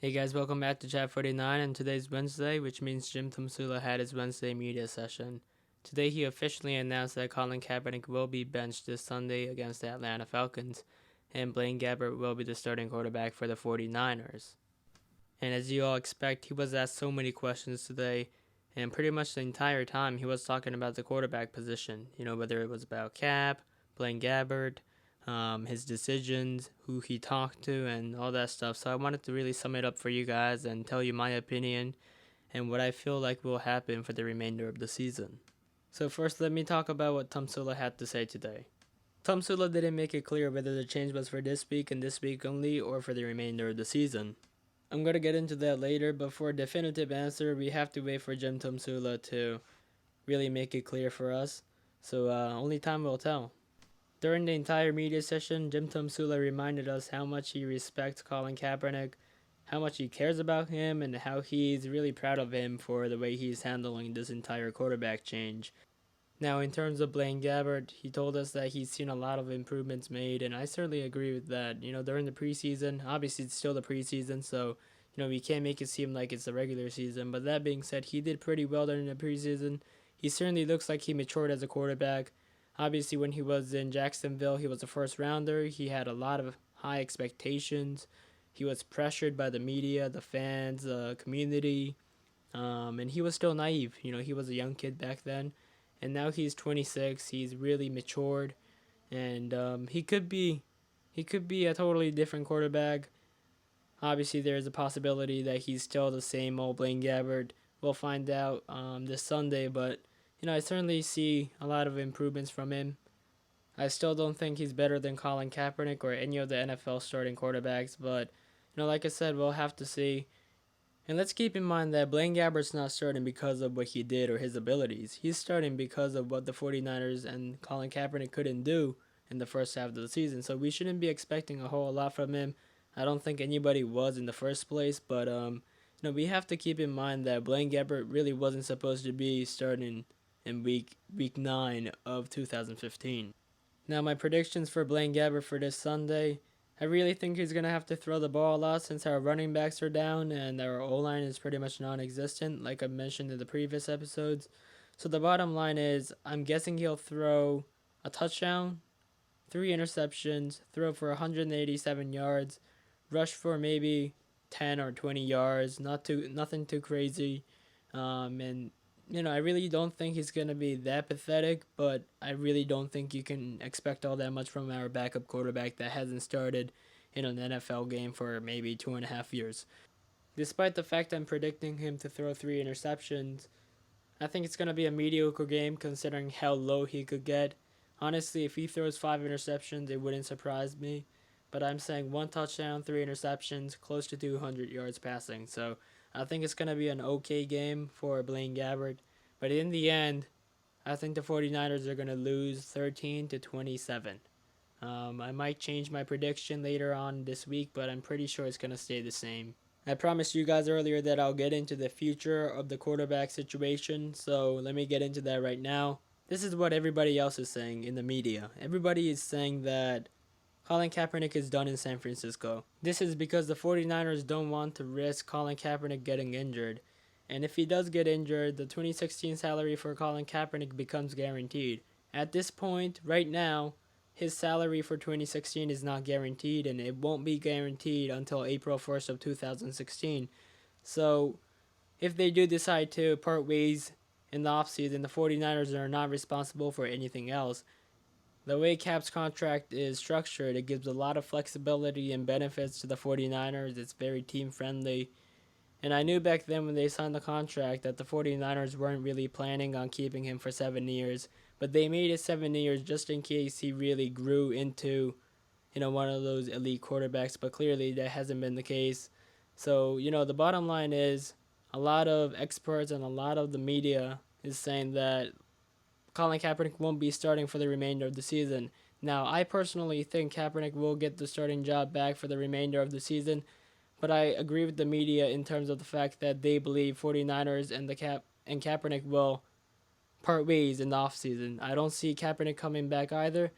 Hey guys, welcome back to Chat 49, and today's Wednesday, which means Jim Tomsula had his Wednesday media session. Today he officially announced that Colin Kaepernick will be benched this Sunday against the Atlanta Falcons, and Blaine Gabbert will be the starting quarterback for the 49ers. And as you all expect, he was asked so many questions today, and pretty much the entire time he was talking about the quarterback position, whether it was about Cap, Blaine Gabbert, his decisions, who he talked to, and all that stuff. So I wanted to really sum it up for you guys and tell you my opinion and what I feel like will happen for the remainder of the season. So first, let me talk about what Tomsula had to say today. Tomsula didn't make it clear whether the change was for this week and this week only or for the remainder of the season. I'm going to get into that later, but for a definitive answer, we have to wait for Jim Tomsula to really make it clear for us. So only time will tell. During the entire media session, Jim Tomsula reminded us how much he respects Colin Kaepernick, how much he cares about him, and how he's really proud of him for the way he's handling this entire quarterback change. Now, in terms of Blaine Gabbert, he told us that he's seen a lot of improvements made, and I certainly agree with that. During the preseason, obviously it's still the preseason, so we can't make it seem like it's the regular season. But that being said, he did pretty well during the preseason. He certainly looks like he matured as a quarterback. Obviously, when he was in Jacksonville, he was a first rounder. He had a lot of high expectations. He was pressured by the media, the fans, the community, and he was still naive. He was a young kid back then, and now he's 26. He's really matured, and he could be a totally different quarterback. Obviously, there's a possibility that he's still the same old Blaine Gabbert. We'll find out this Sunday, but I certainly see a lot of improvements from him. I still don't think he's better than Colin Kaepernick or any of the NFL starting quarterbacks, but like I said, we'll have to see. And let's keep in mind that Blaine Gabbert's not starting because of what he did or his abilities. He's starting because of what the 49ers and Colin Kaepernick couldn't do in the first half of the season. So we shouldn't be expecting a whole lot from him. I don't think anybody was in the first place, but we have to keep in mind that Blaine Gabbert really wasn't supposed to be starting in week 9 of 2015. Now, my predictions for Blaine Gabbert for this Sunday, I really think he's going to have to throw the ball a lot since our running backs are down and our O-line is pretty much non-existent, like I mentioned in the previous episodes. So the bottom line is, I'm guessing he'll throw a touchdown, 3 interceptions, throw for 187 yards, rush for maybe 10 or 20 yards, nothing too crazy, and I really don't think he's going to be that pathetic, but I really don't think you can expect all that much from our backup quarterback that hasn't started in an NFL game for maybe 2.5 years. Despite the fact I'm predicting him to throw 3 interceptions, I think it's going to be a mediocre game considering how low he could get. Honestly, if he throws 5 interceptions, it wouldn't surprise me. But I'm saying 1 touchdown, 3 interceptions, close to 200 yards passing. So I think it's going to be an okay game for Blaine Gabbert. But in the end, I think the 49ers are going to lose 13-27. I might change my prediction later on this week, but I'm pretty sure it's going to stay the same. I promised you guys earlier that I'll get into the future of the quarterback situation, so let me get into that right now. This is what everybody else is saying in the media. Everybody is saying that Colin Kaepernick is done in San Francisco. This is because the 49ers don't want to risk Colin Kaepernick getting injured. And if he does get injured, the 2016 salary for Colin Kaepernick becomes guaranteed. At this point, right now, his salary for 2016 is not guaranteed, and it won't be guaranteed until April 1st of 2016. So, if they do decide to part ways in the offseason, the 49ers are not responsible for anything else. The way Cap's contract is structured, it gives a lot of flexibility and benefits to the 49ers. It's very team-friendly. And I knew back then when they signed the contract that the 49ers weren't really planning on keeping him for 7 years. But they made it 7 years just in case he really grew into, one of those elite quarterbacks. But clearly that hasn't been the case. So, the bottom line is a lot of experts and a lot of the media is saying that Colin Kaepernick won't be starting for the remainder of the season. Now, I personally think Kaepernick will get the starting job back for the remainder of the season, but I agree with the media in terms of the fact that they believe 49ers and Kaepernick will part ways in the offseason. I don't see Kaepernick coming back either.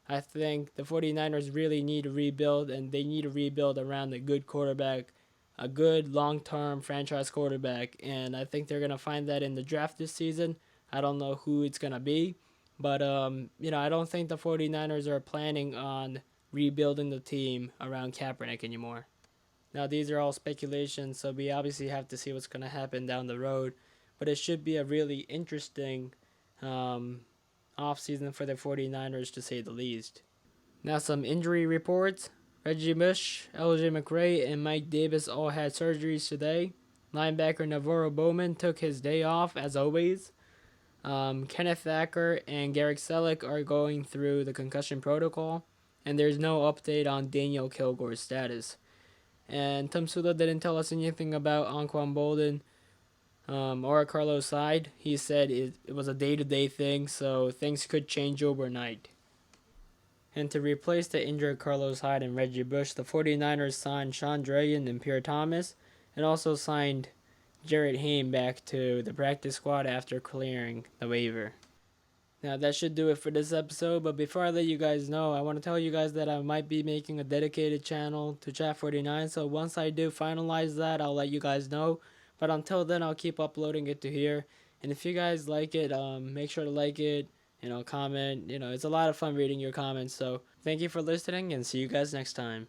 I think the 49ers really need to rebuild, and they need to rebuild around a good quarterback a good long-term franchise quarterback, and I think they're going to find that in the draft this season. I don't know who it's going to be, but I don't think the 49ers are planning on rebuilding the team around Kaepernick anymore. Now, these are all speculations, so we obviously have to see what's going to happen down the road, but it should be a really interesting offseason for the 49ers, to say the least. Now, some injury reports. Reggie Bush, LJ McRae, and Mike Davis all had surgeries today. Linebacker Navarro Bowman took his day off, as always. Kenneth Thacker and Garrick Selleck are going through the concussion protocol, and there's no update on Daniel Kilgore's status. And Tomsula didn't tell us anything about Anquan Bolden or Carlos Hyde. He said it was a day-to-day thing, so things could change overnight. And to replace the injured Carlos Hyde and Reggie Bush, the 49ers signed Sean Dragon and Pierre Thomas, and also signed Jarrett Hayne back to the practice squad after clearing the waiver. Now, that should do it for this episode, but before I let you guys know, I want to tell you guys that I might be making a dedicated channel to Chat 49, so once I do finalize that, I'll let you guys know. But until then, I'll keep uploading it to here. And if you guys like it, make sure to like it, comment. It's a lot of fun reading your comments, so thank you for listening, and see you guys next time.